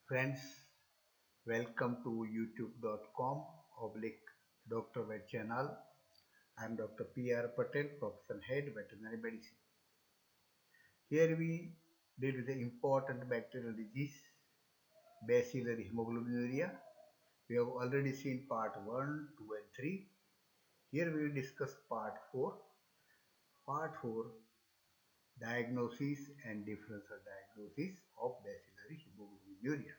Friends, welcome to youtube.com oblique Dr. Vet channel. I am Dr. P.R. Patel, Professional Head, Veterinary Medicine. Here we deal with the important bacterial disease, bacillary hemoglobinuria. We have already seen part 1, 2 and 3. Here we will discuss part 4. Part 4, diagnosis and differential diagnosis of bacillary hemoglobinuria.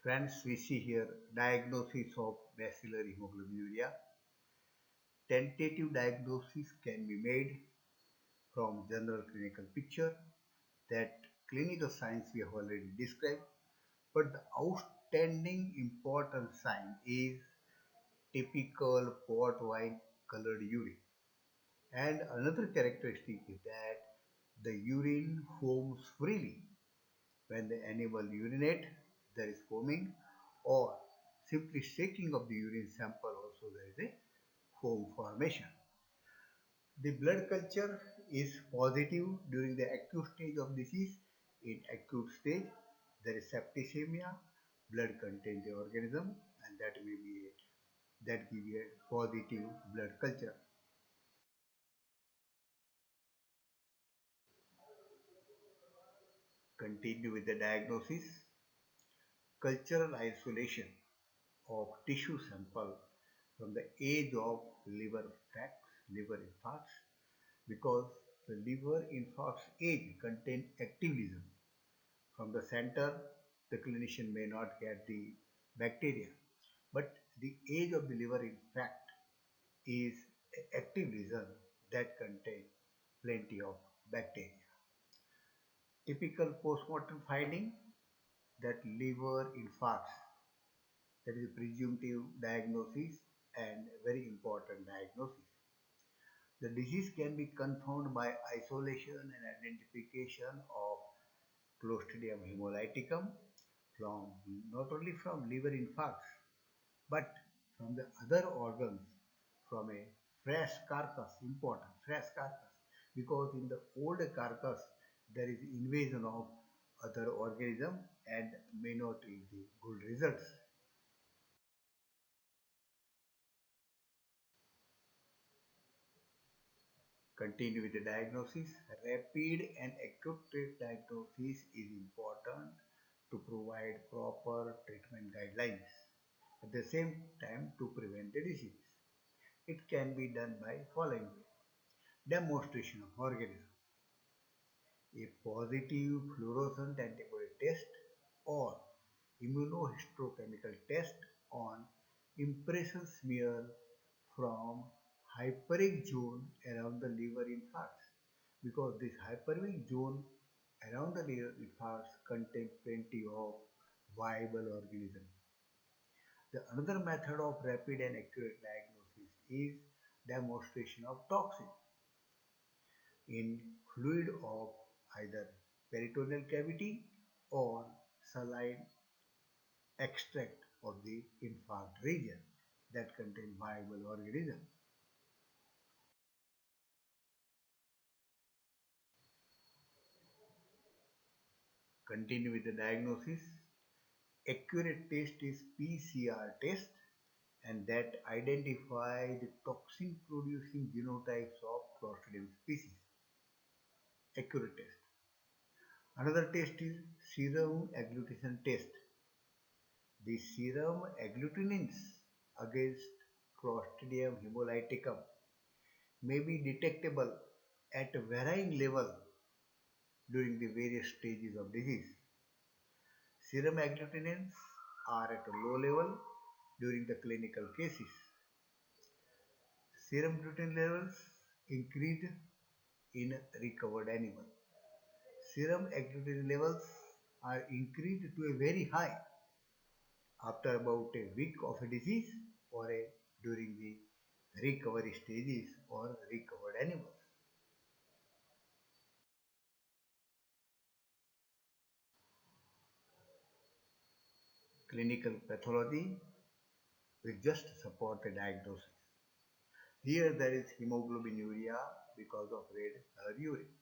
Friends, we see here diagnosis of bacillary hemoglobinuria. Tentative diagnosis can be made from general clinical picture, that clinical signs we have already described, but the outstanding important sign is typical port wine colored urine. And another characteristic is that the urine foams freely. When the animal urinate, there is foaming, or simply shaking of the urine sample also there is a foam formation. The blood culture is positive during the acute stage of disease. In acute stage, there is septicemia, blood contains the organism, and that give you a positive blood culture. Continue with the diagnosis. Cultural isolation of tissue sample from the age of liver facts, liver infarcts, because the liver infarcts age contain active lesion. From the center, the clinician may not get the bacteria, but the age of the liver in fact is an active lesion that contain plenty of bacteria. Typical postmortem finding, that liver infarcts, that is a presumptive diagnosis and very important diagnosis. The disease can be confirmed by isolation and identification of Clostridium hemolyticum from not only from liver infarcts but from the other organs, from a fresh carcass, important fresh carcass, because in the old carcass there is invasion of other organism and may not yield the good results. Continue with the diagnosis. Rapid and accurate diagnosis is important to provide proper treatment guidelines. At the same time, to prevent the disease. It can be done by following way. Demonstration of organism. A positive fluorescent antibody test or immunohistochemical test on impression smear from hyperic zone around the liver infarcts, because this hyperic zone around the liver infarcts contain plenty of viable organisms. The another method of rapid and accurate diagnosis is demonstration of toxin in fluid of either peritoneal cavity or saline extract of the infarct region that contain viable organism. Continue with the diagnosis. Accurate test is PCR test, and that identify the toxin producing genotypes of Clostridium species. Accurate test. Another test is serum agglutination test. The serum agglutinins against Clostridium hemolyticum may be detectable at varying level during the various stages of disease. Serum agglutinins are at a low level during the clinical cases. Serum gluten levels increased in recovered animal. Serum agglutinin levels are increased to a very high after about a week of a disease or during the recovery stages or recovered animals. Clinical pathology will just support the diagnosis. Here there is hemoglobinuria because of red color urine.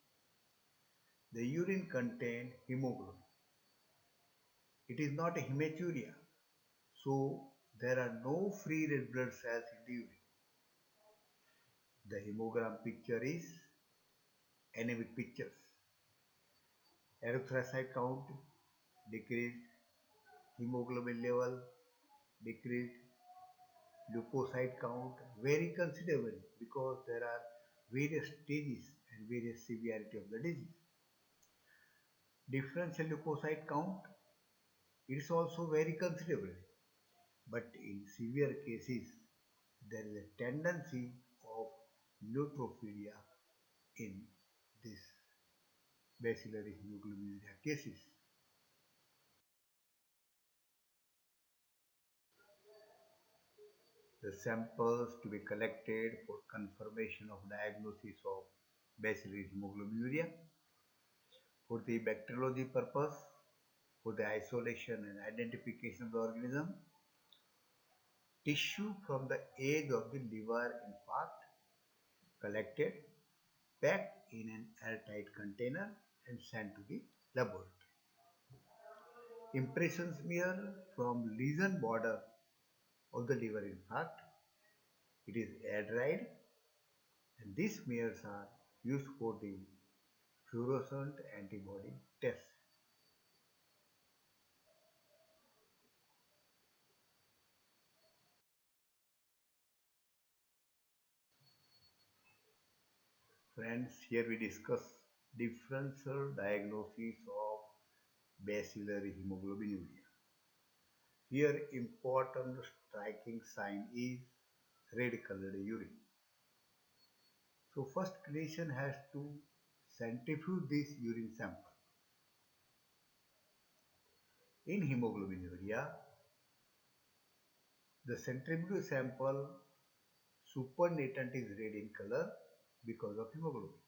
The urine contained hemoglobin. It is not a hematuria, so there are no free red blood cells in the urine. The hemogram picture is anemic pictures. Erythrocyte count decreased, hemoglobin level decreased, leukocyte count very considerable because there are various stages and various severity of the disease. Differential leukocyte count is also very considerable, but in severe cases there is a tendency of neutrophilia in this bacillary hemoglobinuria cases. The samples to be collected for confirmation of diagnosis of bacillary hemoglobinuria for the bacteriology purpose, for the isolation and identification of the organism, tissue from the edge of the liver infarct collected, packed in an airtight container and sent to the laboratory. Impression smear from lesion border of the liver infarct. It is air dried and these smears are used for the fluorescent antibody test. Friends, here we discuss differential diagnosis of bacillary hemoglobinuria. Here important striking sign is red colored urine. So first clinician has to centrifuge this urine sample. In hemoglobinuria, the centrifugal sample supernatant is red in color because of hemoglobin.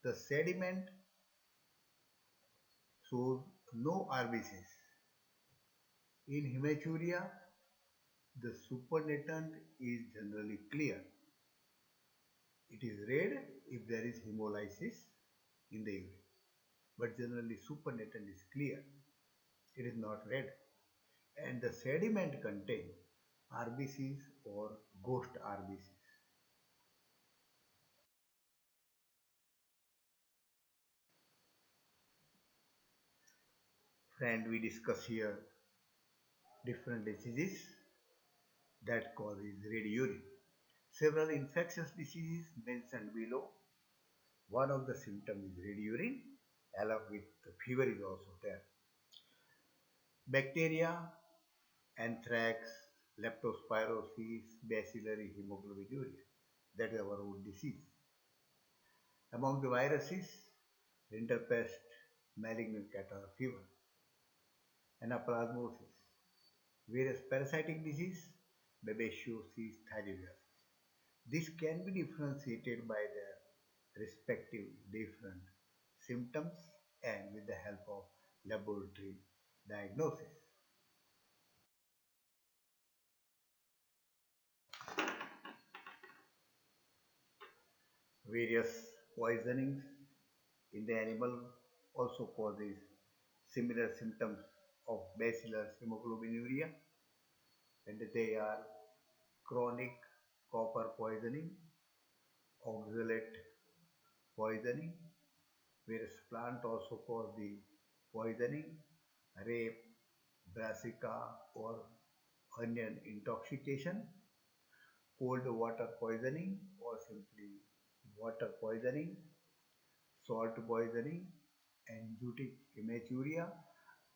The sediment shows no RBCs. In hematuria, the supernatant is generally clear. It is red if there is hemolysis in the urine, but generally supernatant is clear. It is not red. And the sediment contains RBCs or ghost RBCs. Friend, we discuss here different diseases that causes red urine. Several infectious diseases mentioned below. One of the symptoms is red urine, along with the fever is also there. Bacteria, anthrax, leptospirosis, bacillary hemoglobinuria. That is our own disease. Among the viruses, rinderpest, malignant catarrh fever, anaplasmosis, various parasitic disease, babesiosis, theileriosis. This can be differentiated by their respective different symptoms and with the help of laboratory diagnosis. Various poisonings in the animal also causes similar symptoms of bacillus hemoglobinuria, and they are chronic copper poisoning, oxalate poisoning, whereas plant also cause the poisoning, rape, brassica or onion intoxication, cold water poisoning or simply water poisoning, salt poisoning, angiotic hematuria,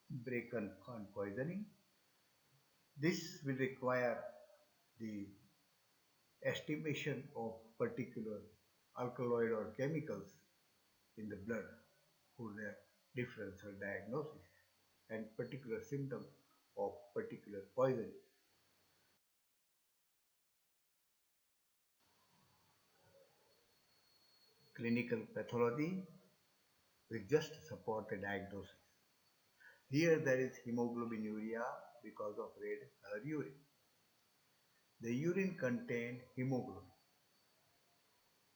Bracken poisoning. This will require the estimation of particular alkaloid or chemicals in the blood for their differential diagnosis and particular symptom of particular poison. Clinical pathology will just support the diagnosis. Here there is hemoglobinuria because of red color urine. The urine contained hemoglobin.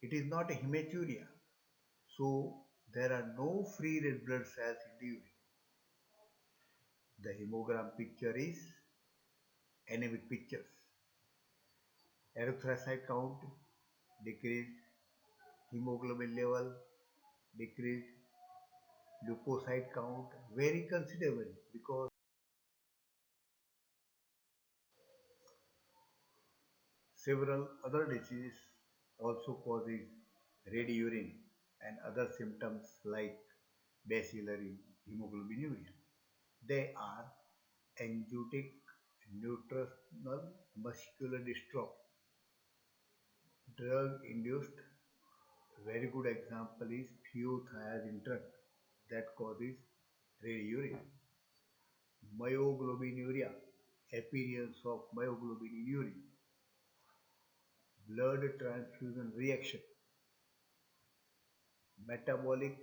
It is not a hematuria, so there are no free red blood cells in the urine. The hemogram picture is anemic pictures. Erythrocyte count decreased, hemoglobin level decreased, leukocyte count very considerably because several other diseases also causes red urine and other symptoms like bacillary hemoglobinuria. They are angiotic nutritional muscular dystrophy, drug induced. Very good example is phenothiazine drug that causes red urine. Myoglobinuria, appearance of myoglobin in urine, blood transfusion reaction, metabolic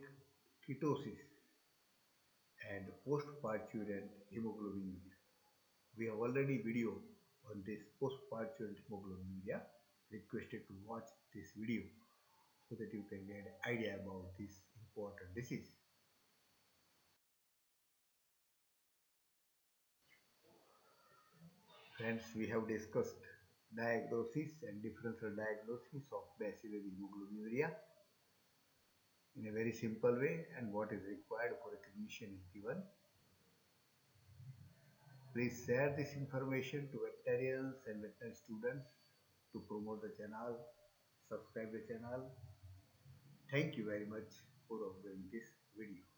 ketosis, and postparturient hemoglobinuria. We have already video on this postparturient hemoglobinuria. Requested to watch this video so that you can get an idea about this important disease. Friends, we have discussed diagnosis and differential diagnosis of bacillary hemoglobinuria in a very simple way and what is required for a clinician is given. Please share this information to veterinarians and veterinary students to promote the channel, subscribe the channel. Thank you very much for observing this video.